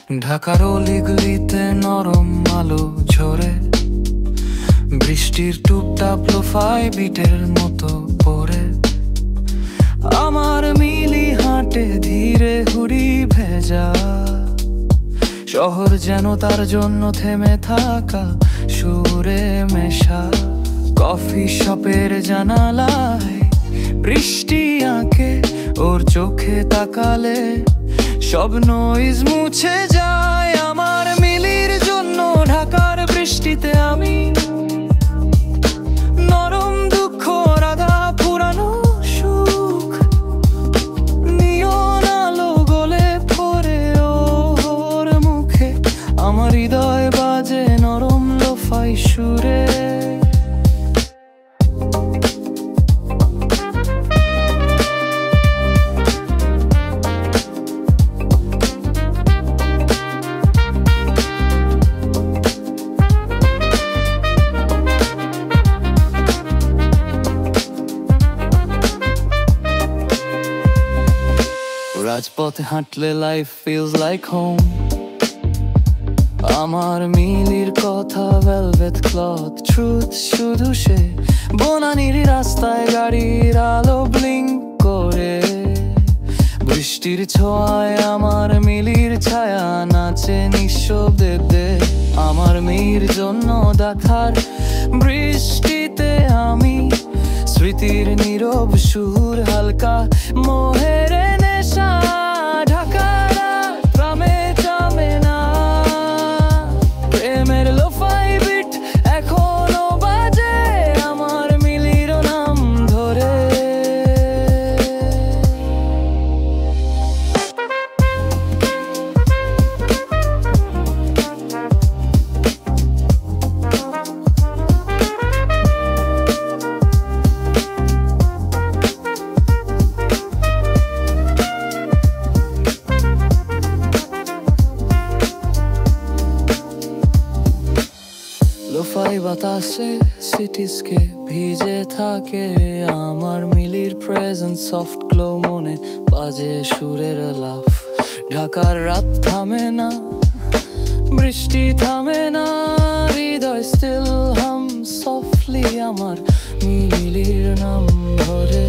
ঢাকার অলিগলিতে নরম আলো ঝরে, বৃষ্টির টুপটাপ লোফাই বিটের মতো পড়ে। আমার মিলি হাঁটে ধীরে হুড়ি ভেজা, শহর যেন তার জন্য থেমে থাকা সুরে মেশা। কফি শপের জানালায় বৃষ্টি আঁকে, ওর চোখে তাকালে সব নয়েজ মুছে যায়। আমার মিলির জন্য ঢাকার বৃষ্টিতে আমি নরম দুঃখ রাধা পুরানো সুখ, নিয়ন আলো গলে পড়ে ওর মুখে। আমার হৃদয় বাজে নরম লোফাই সুরে। রাজপথে হাঁটলে লাইফ ফিলস লাইক হোম। আমার মিলির কথা ভেলভেট ক্লথ ট্রুথ, শুধু সে বনানীর রাস্তায় গাড়ির আলো ব্লিঙ্ক করে। বৃষ্টির ছোঁয়ায় আমার মিলির ছায়া নাচে নিঃশব্দে। আমার মেয়ের জন্য ঢাকার বৃষ্টিতে আমি স্মৃতির নীরব সুর, হালকা মোহের নেশা। ঢাকার প্রামে জামে না প্রেমের লোফাই বিট, এখনো বাজে আমার মিলির নাম ধরে। লোফাই বাতাসে সিটিসকে ভিজে থাকে, আমার মিলির প্রেজেন্স সফট গ্লো মনে বাজে সুরের লাফ। ঢাকার রাত থামে না, বৃষ্টি থামে না, হৃদয় স্টিল হাম সফটলি আমার মিলির নাম ধরে।